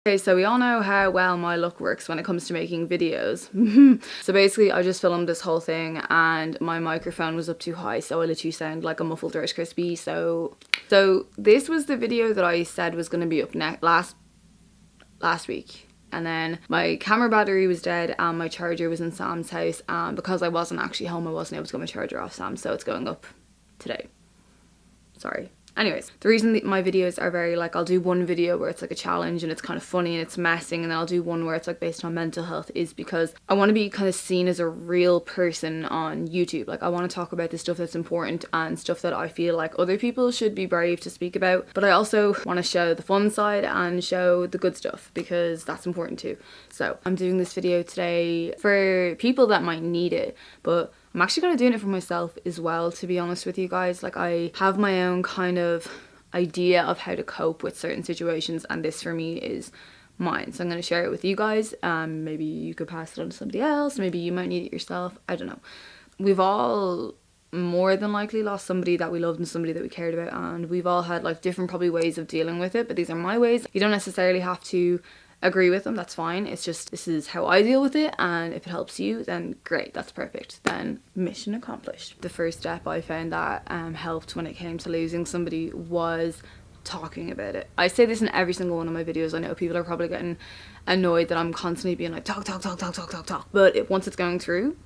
Okay, so we all know how well my look works when it comes to making videos. So basically I just filmed this whole thing and my microphone was up too high, so I literally sound like a muffled Rice Krispie. So this was the video that I said was going to be up last week. And then my camera battery was dead and my charger was in Sam's house, and because I wasn't actually home I wasn't able to get my charger off Sam, so it's going up today. Sorry. Anyways, the reason that my videos are very like, I'll do one video where it's like a challenge and it's kind of funny and it's messing, and then I'll do one where it's like based on mental health, is because I want to be kind of seen as a real person on YouTube. Like I want to talk about the stuff that's important and stuff that I feel like other people should be brave to speak about, but I also want to show the fun side and show the good stuff because that's important too. So I'm doing this video today for people that might need it, but I'm actually going to do it for myself as well, to be honest with you guys. Like I have my own kind of idea of how to cope with certain situations, and this for me is mine. So I'm going to share it with you guys. Maybe you could pass it on to somebody else. Maybe you might need it yourself. I don't know. We've all more than likely lost somebody that we loved and somebody that we cared about, and we've all had like different probably ways of dealing with it, but these are my ways. You don't necessarily have to agree with them, that's fine. It's just, this is how I deal with it, and if it helps you, then great, that's perfect. Then mission accomplished. The first step I found that helped when it came to losing somebody was talking about it. I say this in every single one of my videos. I know people are probably getting annoyed that I'm constantly being like talk, but once it's going through,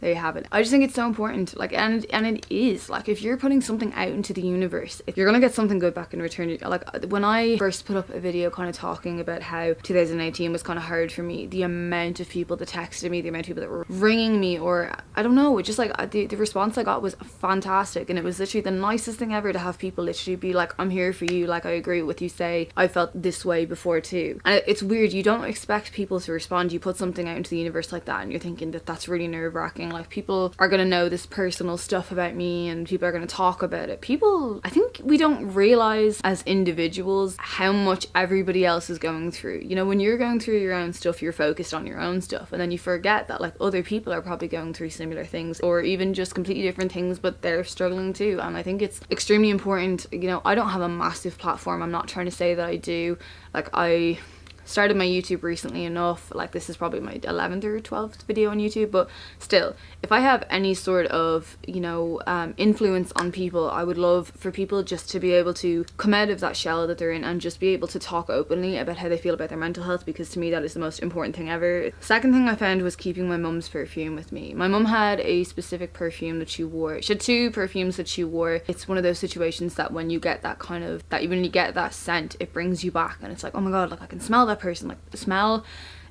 there you have it. I just think it's so important, like, and it is, like, if you're putting something out into the universe, if you're gonna get something good back in return. Like, when I first put up a video kind of talking about how 2018 was kind of hard for me, the amount of people that texted me, the amount of people that were ringing me, or I don't know, just like the response I got was fantastic, and it was literally the nicest thing ever to have people literally be like, I'm here for you, like I agree with you, say I felt this way before too. And it's weird, you don't expect people to respond. You put something out into the universe like that and you're thinking that that's really nerve-wracking. Like, people are gonna know this personal stuff about me and people are gonna talk about it. People, I think we don't realize as individuals how much everybody else is going through. You know, when you're going through your own stuff, you're focused on your own stuff, and then you forget that like other people are probably going through similar things, or even just completely different things, but they're struggling too. And I think it's extremely important. You know, I don't have a massive platform. I'm not trying to say that I do. Like, I started my YouTube recently enough, like this is probably my 11th or 12th video on YouTube, but still, if I have any sort of, you know, influence on people, I would love for people just to be able to come out of that shell that they're in and just be able to talk openly about how they feel about their mental health, because to me that is the most important thing ever. Second thing I found was keeping my mum's perfume with me. My mum had a specific perfume that she wore. She had two perfumes that she wore. It's one of those situations that when you get that kind of, that when you get that scent, it brings you back, and it's like, oh my god, like I can smell that person. Like, the smell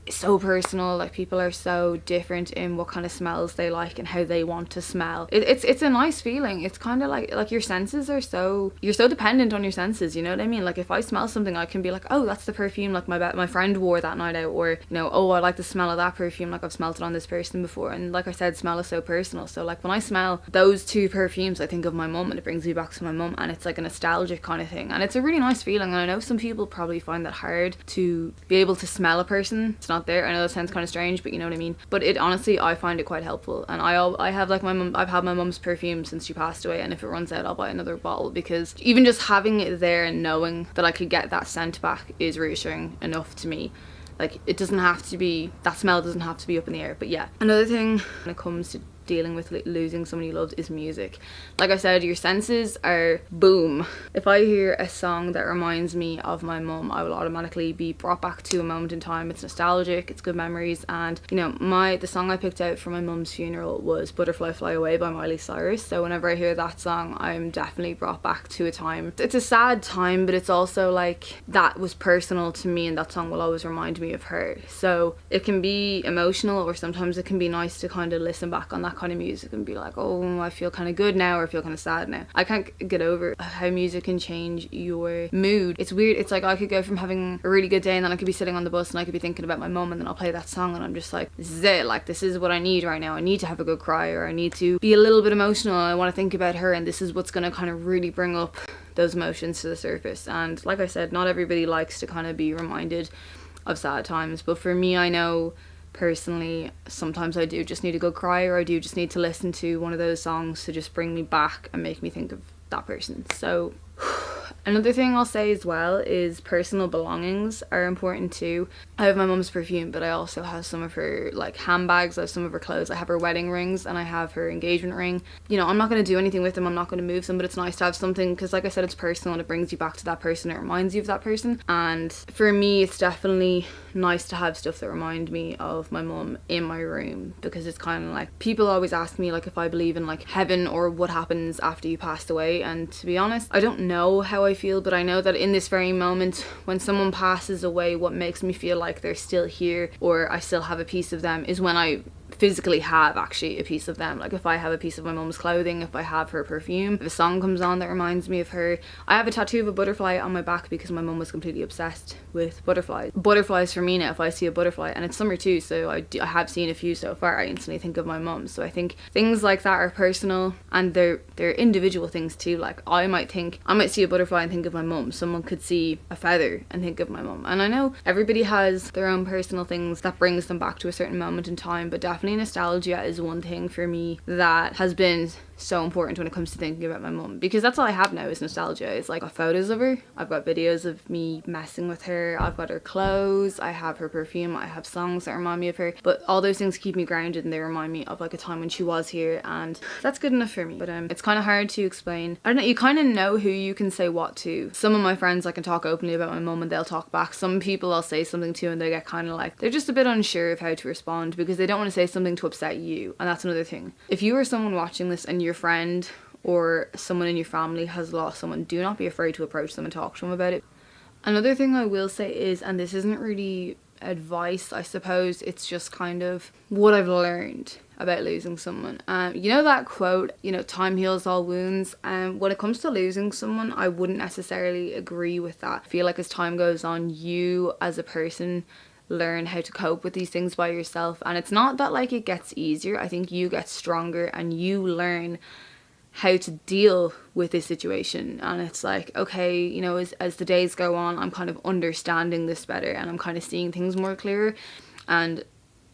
is so personal. Like, people are so different in what kind of smells they like and how they want to smell. It's a nice feeling. It's kind of like your senses are so, you're so dependent on your senses, you know what I mean? Like, if I smell something, I can be like, oh, that's the perfume like my friend wore that night out, or, you know, oh, I like the smell of that perfume, like I've smelled it on this person before. And like I said, smell is so personal. So like, when I smell those two perfumes, I think of my mum, and it brings me back to my mum, and it's like a nostalgic kind of thing, and it's a really nice feeling. And I know some people probably find that hard to be able to smell a person. It's not there. I know that sounds kind of strange, but you know what I mean. But it honestly, I find it quite helpful. And I have like my mum, I've had my mum's perfume since she passed away, and if it runs out, I'll buy another bottle, because even just having it there and knowing that I could get that scent back is reassuring enough to me. Like, it doesn't have to be, that smell doesn't have to be up in the air. But yeah, another thing when it comes to dealing with losing somebody you loved is music. Like I said, your senses are boom. If I hear a song that reminds me of my mum, I will automatically be brought back to a moment in time. It's nostalgic, it's good memories. And you know, the song I picked out for my mum's funeral was Butterfly Fly Away by Miley Cyrus. So whenever I hear that song, I'm definitely brought back to a time. It's a sad time, but it's also like, that was personal to me, and that song will always remind me of her. So it can be emotional, or sometimes it can be nice to kind of listen back on that kind of music and be like, oh, I feel kind of good now, or I feel kind of sad now. I can't get over how music can change your mood. It's weird. It's like, I could go from having a really good day, and then I could be sitting on the bus and I could be thinking about my mum, and then I'll play that song and I'm just like, this is it, like, this is what I need right now. I need to have a good cry, or I need to be a little bit emotional, I want to think about her, and this is what's going to kind of really bring up those emotions to the surface. And like I said, not everybody likes to kind of be reminded of sad times, but for me, I know personally, sometimes I do just need a good cry, or I do just need to listen to one of those songs to just bring me back and make me think of that person. So Another thing I'll say as well is personal belongings are important too. I have my mum's perfume, but I also have some of her like handbags, I have some of her clothes, I have her wedding rings, and I have her engagement ring. You know, I'm not going to do anything with them, I'm not going to move them, but it's nice to have something because, like I said, it's personal and it brings you back to that person, it reminds you of that person. And for me, it's definitely nice to have stuff that remind me of my mum in my room, because it's kind of like, people always ask me like if I believe in like heaven or what happens after you passed away, and to be honest, I don't know how I feel, but I know that in this very moment when someone passes away, what makes me feel like they're still here or I still have a piece of them is when I physically have actually a piece of them. Like if I have a piece of my mum's clothing, if I have her perfume, if a song comes on that reminds me of her. I have a tattoo of a butterfly on my back because my mum was completely obsessed with butterflies. Butterflies for me now, if I see a butterfly, and it's summer too, so I have seen a few so far, I instantly think of my mum. So I think things like that are personal, and they're individual things too. Like I might see a butterfly and think of my mum. Someone could see a feather and think of my mum. And I know everybody has their own personal things that brings them back to a certain moment in time, but definitely nostalgia is one thing for me that has been so important when it comes to thinking about my mum, because that's all I have now is nostalgia. It's like I've got photos of her, I've got videos of me messing with her, I've got her clothes, I have her perfume, I have songs that remind me of her, but all those things keep me grounded and they remind me of like a time when she was here, and that's good enough for me. But it's kind of hard to explain. I don't know, you kind of know who you can say what to. Some of my friends, I can talk openly about my mum and they'll talk back. Some people I'll say something to and they get kind of like, they're just a bit unsure of how to respond because they don't want to say something to upset you, and that's another thing. If you are someone watching this and your friend or someone in your family has lost someone, do not be afraid to approach them and talk to them about it. Another thing I will say is, and this isn't really advice, I suppose, it's just kind of what I've learned about losing someone. You know that quote, you know, time heals all wounds, and when it comes to losing someone, I wouldn't necessarily agree with that. I feel like as time goes on, you as a person learn how to cope with these things by yourself, and it's not that like it gets easier. I think you get stronger and you learn how to deal with this situation, and it's like, okay, you know, as the days go on, I'm kind of understanding this better and I'm kind of seeing things more clearer, and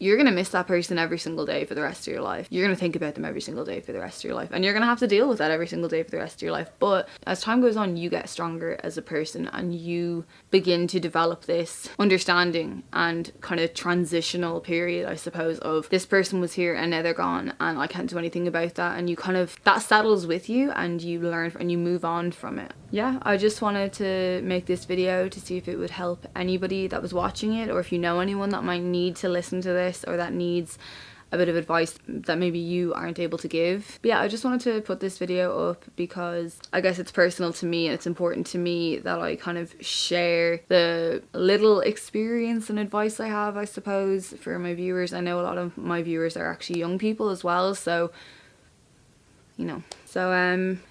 you're going to miss that person every single day for the rest of your life. You're going to think about them every single day for the rest of your life, and you're going to have to deal with that every single day for the rest of your life. But as time goes on, you get stronger as a person and you begin to develop this understanding and kind of transitional period, I suppose, of this person was here and now they're gone and I can't do anything about that, and you kind of, that settles with you and you learn and you move on from it. Yeah, I just wanted to make this video to see if it would help anybody that was watching it, or if you know anyone that might need to listen to this or that needs a bit of advice that maybe you aren't able to give. But yeah, I just wanted to put this video up because I guess it's personal to me and it's important to me that I kind of share the little experience and advice I have, I suppose, for my viewers. I know a lot of my viewers are actually young people as well, so you know. So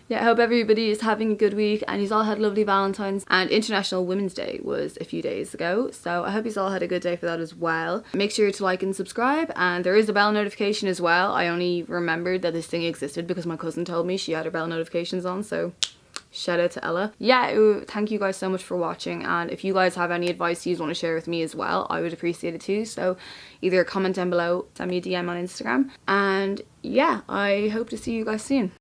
yeah, I hope everybody is having a good week and you've all had lovely Valentine's, and International Women's Day was a few days ago, so I hope you've all had a good day for that as well. Make sure to like and subscribe, and there is a bell notification as well. I only remembered that this thing existed because my cousin told me she had her bell notifications on, so shout out to Ella. Yeah, thank you guys so much for watching, and if you guys have any advice you want to share with me as well, I would appreciate it too. So either comment down below, send me a DM on Instagram, and yeah, I hope to see you guys soon.